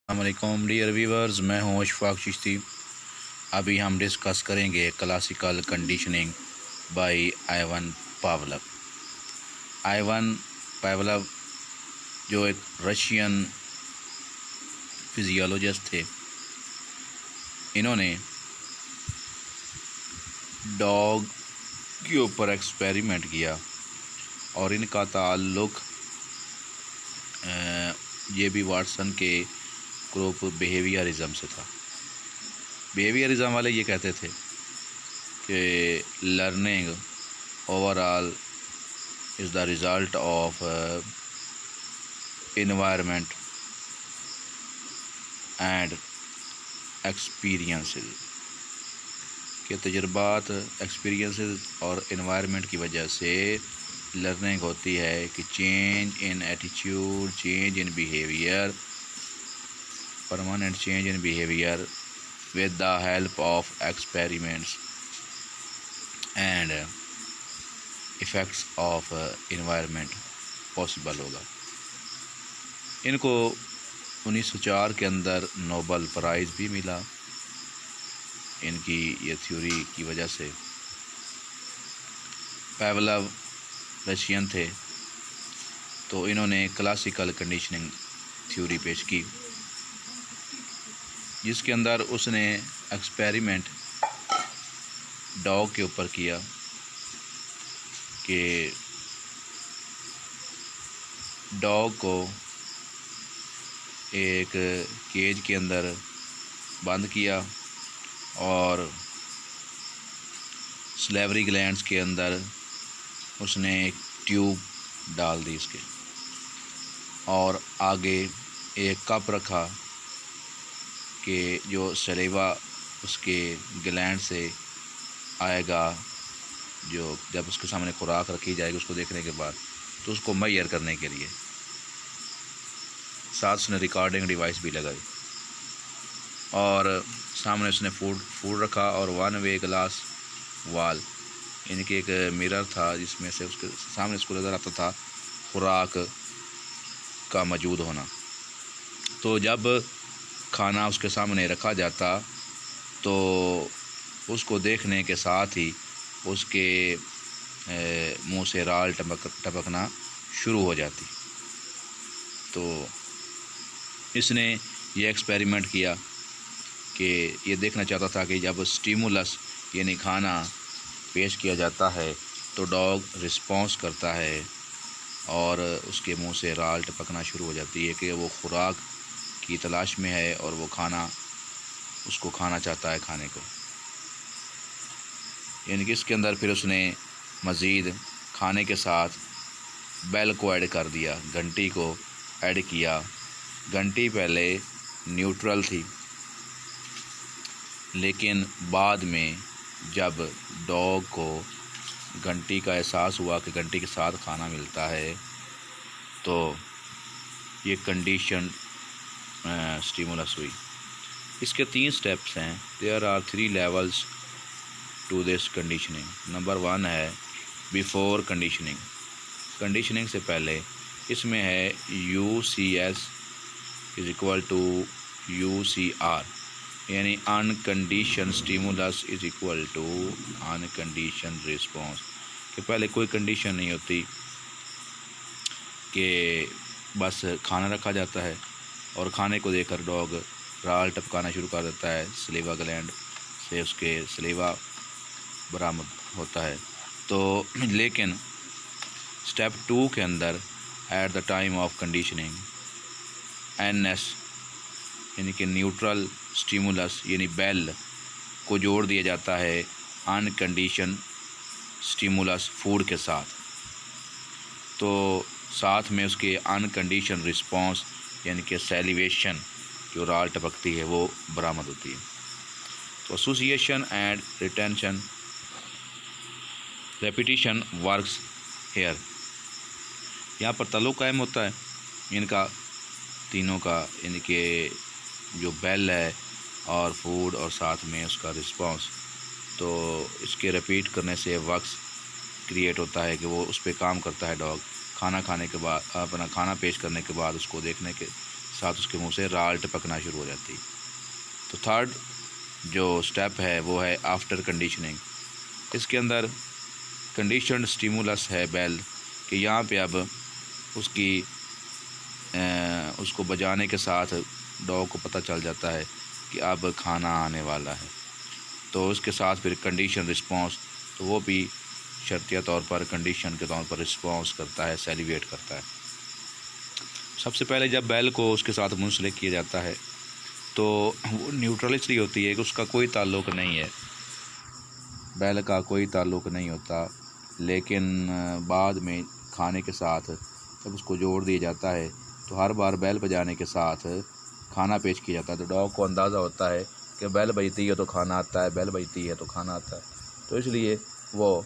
अस्सलामुअलैकुम dear viewers, मैं हूं अशफाक चिश्ती। अभी हम डिस्कस करेंगे classical conditioning by Ivan Pavlov. Ivan Pavlov जो एक रशियन फिजियोलॉजिस्ट थे, इन्होंने डॉग के ऊपर एक्सपेरिमेंट किया और इनका ताल्लुक़ ये भी वाटसन के ग्रुप बिहेवियरिज्म से था। बिहेवियरिज्म वाले ये कहते थे कि learning overall is the result of environment and experiences, के तजुर्बात, एक्सपीरियंसेस और इन्वायरमेंट की वजह से लर्निंग होती है कि change in attitude, change in behaviour, permanent change in behaviour with the help of experiments and effects of environment possible होगा। इनको 1904 के अंदर नोबल प्राइज़ भी मिला इनकी ये थ्योरी की वजह से। पावलव रशियन थे, तो इन्होंने क्लासिकल कंडीशनिंग थ्योरी पेश की, जिसके अंदर उसने एक्सपेरिमेंट डॉग के ऊपर किया कि डॉग को एक केज के अंदर बंद किया और सलेवरी ग्लैंड्स के अंदर उसने एक ट्यूब डाल दी इसके, और आगे एक कप रखा कि जो सलेवा उसके ग्लैंड से आएगा, जो जब उसके सामने खुराक रखी जाएगी उसको देखने के बाद, तो उसको मेजर करने के लिए साथ उसने रिकॉर्डिंग डिवाइस भी लगाई, और सामने उसने फूड रखा और वन वे ग्लास वाल, इनके एक मिरर था जिसमें से उसके सामने उसको नज़र आता था खुराक का मौजूद होना। तो जब खाना उसके सामने रखा जाता तो उसको देखने के साथ ही उसके मुंह से राल टपकना शुरू हो जाती। तो इसने ये एक्सपेरिमेंट किया कि ये देखना चाहता था कि जब स्टिमुलस यानी खाना पेश किया जाता है तो डॉग रिस्पॉन्स करता है और उसके मुंह से राल टपकना शुरू हो जाती है कि वो खुराक की तलाश में है और वो उसको खाना चाहता है खाने को। यानी कि इसके अंदर फिर उसने मज़ीद खाने के साथ बेल को ऐड कर दिया, घंटी को ऐड किया। घंटी पहले न्यूट्रल थी, लेकिन बाद में जब डॉग को घंटी का एहसास हुआ कि घंटी के साथ खाना मिलता है, तो ये कंडीशन स्टिमुलस हुई। इसके 3 स्टेप्स हैं। There are 3 levels to this conditioning. Number 1 है बिफोर कंडीशनिंग, कंडीशनिंग से पहले। इसमें है UCS is equal to UCR, यानी unconditioned stimulus is equal to unconditioned response, कि पहले कोई कंडीशन नहीं होती कि बस खाना रखा जाता है और खाने को देखकर डॉग राल टपकाना शुरू कर देता है, सलीवा ग्लैंड से उसके सलीवा बरामद होता है। तो लेकिन स्टेप 2 के अंदर at the time of conditioning NS यानी कि न्यूट्रल स्टिमुलस यानी बेल को जोड़ दिया जाता है अनकंडीशन स्टिमुलस फूड के साथ, तो साथ में उसके अनकंडीशन रिस्पॉन्स यानी कि सैलिवेशन, जो राल टपकती है, वो बरामद होती है। तो association and retention repetition works here, यहाँ पर ताल्लुक़ कायम होता है इनका तीनों का, यानी कि जो बेल है और फूड और साथ में उसका रिस्पॉन्स। तो इसके रिपीट करने से वर्क्स क्रिएट होता है कि वो उस पर काम करता है डॉग। खाना खाने के बाद, अपना खाना पेश करने के बाद उसको देखने के साथ उसके मुंह से राल टपकना शुरू हो जाती है। तो थर्ड जो स्टेप है वो है आफ्टर कंडीशनिंग। इसके अंदर कंडीशनड स्टिमुलस है बेल कि यहाँ पे अब उसकी उसको बजाने के साथ डॉग को पता चल जाता है कि अब खाना आने वाला है। तो उसके साथ फिर कंडीशन रिस्पॉन्स, तो वो भी शर्तिया तौर पर कंडीशन के तौर पर रिस्पॉन्स करता है, सेलिब्रेट करता है। सबसे पहले जब बैल को उसके साथ मुंसलिक किया जाता है तो वो न्यूट्रल इसलिए होती है कि उसका कोई ताल्लुक़ नहीं है, बैल का कोई ताल्लुक़ नहीं होता। लेकिन बाद में खाने के साथ जब उसको जोड़ दिया जाता है तो हर बार बैल बजाने के साथ खाना पेश किया जाता है। तो डॉग को अंदाज़ा होता है कि बैल बजती है तो खाना आता है, बैल बजती है तो खाना आता है। तो इसलिए वो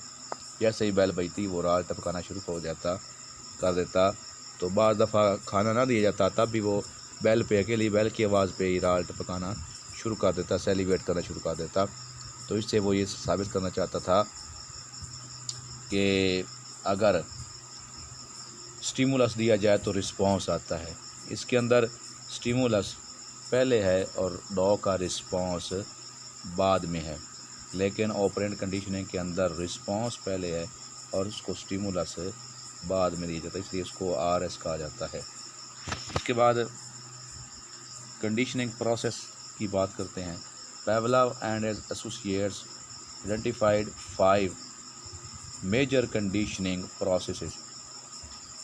जैसे ही बैल बजती वो राल टपकाना शुरू कर देता। तो बाद दफ़ा खाना ना दिया जाता तब भी वो बैल पे अकेली बैल की आवाज़ पे ही राल टपकाना शुरू कर देता, सेलिब्रेट करना शुरू कर देता। तो इससे वो ये साबित करना चाहता था कि अगर स्टिमुलस दिया जाए तो रिस्पॉन्स आता है। इसके अंदर स्टिमुलस पहले है और डॉग का रिस्पॉन्स बाद में है, लेकिन ऑपरेंट कंडीशनिंग के अंदर रिस्पॉन्स पहले है और उसको स्टिमुलस बाद में दिया जाता है, इसलिए उसको RS कहा जाता है। इसके बाद कंडीशनिंग प्रोसेस की बात करते हैं। Pavlov and his associates identified 5 major conditioning processes.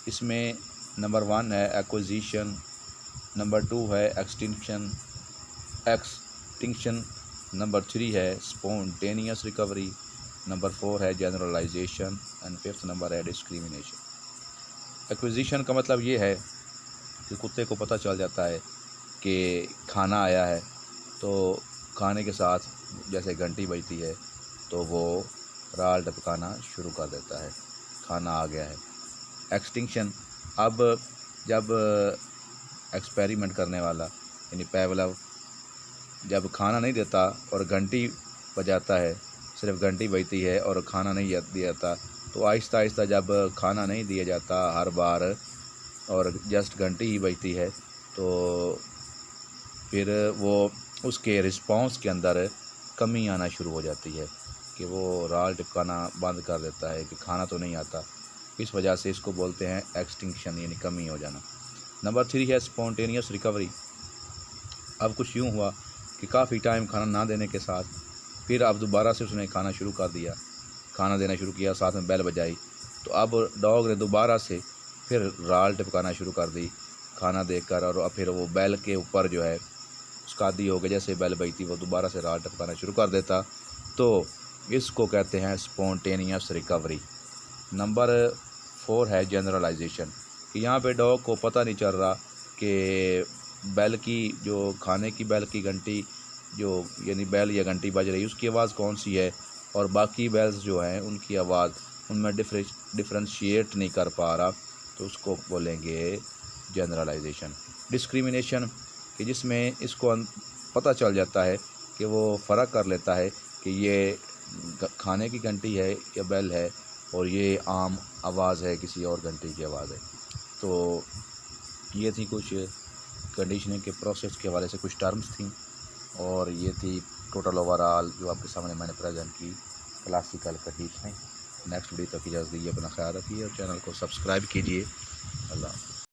इसमें नंबर 1 है एक्विजिशन, नंबर 2 है एक्सटिंक्शन, नंबर 3 है स्पॉन्टेनियस रिकवरी, नंबर 4 है जनरलाइजेशन एंड 5th नंबर है डिस्क्रिमिनेशन। एक्विजिशन का मतलब ये है कि कुत्ते को पता चल जाता है कि खाना आया है, तो खाने के साथ जैसे घंटी बजती है तो वो राल टपकाना शुरू कर देता है, खाना आ गया है। एक्सटिंक्शन, अब जब एक्सपेरिमेंट करने वाला यानी पैवलव जब खाना नहीं देता और घंटी बजाता है, सिर्फ घंटी बजती है और खाना नहीं दिया जाता, तो आहिस्ता आहिस्ता जब खाना नहीं दिया जाता हर बार और जस्ट घंटी ही बजती है, तो फिर वो उसके रिस्पॉन्स के अंदर कमी आना शुरू हो जाती है कि वो राल टपकाना बंद कर देता है कि खाना तो नहीं आता। इस वजह से इसको बोलते हैं एक्सटिंक्शन यानी कमी हो जाना। नंबर 3 है स्पॉन्टेनियस रिकवरी। अब कुछ यूँ हुआ कि काफ़ी टाइम खाना ना देने के साथ फिर अब दोबारा से उसने खाना शुरू कर दिया, खाना देना शुरू किया, साथ में बैल बजाई, तो अब डॉग ने दोबारा से फिर राल टपकाना शुरू कर दी खाना देकर, और फिर वो बैल के ऊपर जो है उसका आदी हो गया, जैसे बैल बजती वो दोबारा से राल टपकाना शुरू कर देता। तो इसको कहते हैं स्पॉन्टेनियस रिकवरी। नंबर 4 है जनरलाइजेशन, कि यहाँ पे डॉग को पता नहीं चल रहा कि बैल की जो खाने की बैल की घंटी जो यानी बैल या घंटी बज रही उसकी आवाज़ कौन सी है और बाकी बैल्स जो हैं उनकी आवाज़ उनमें डिफ्रेंशिएट नहीं कर पा रहा, तो उसको बोलेंगे जनरलाइजेशन। डिस्क्रिमिनेशन, कि जिसमें इसको पता चल जाता है कि वो फ़र्क कर लेता है कि ये खाने की घंटी है या बैल है और ये आम आवाज़ है किसी और घंटी की आवाज़ है। तो ये थी कुछ कंडीशनिंग के प्रोसेस के हवाले से कुछ टर्म्स थी, और ये थी टोटल ओवरऑल जो आपके सामने मैंने प्रेजेंट की क्लासिकल कंडीशनिंग। नेक्स्ट वीडियो तक इजाज़त दीजिए, अपना ख्याल रखिए और चैनल को सब्सक्राइब कीजिए। अल्लाह।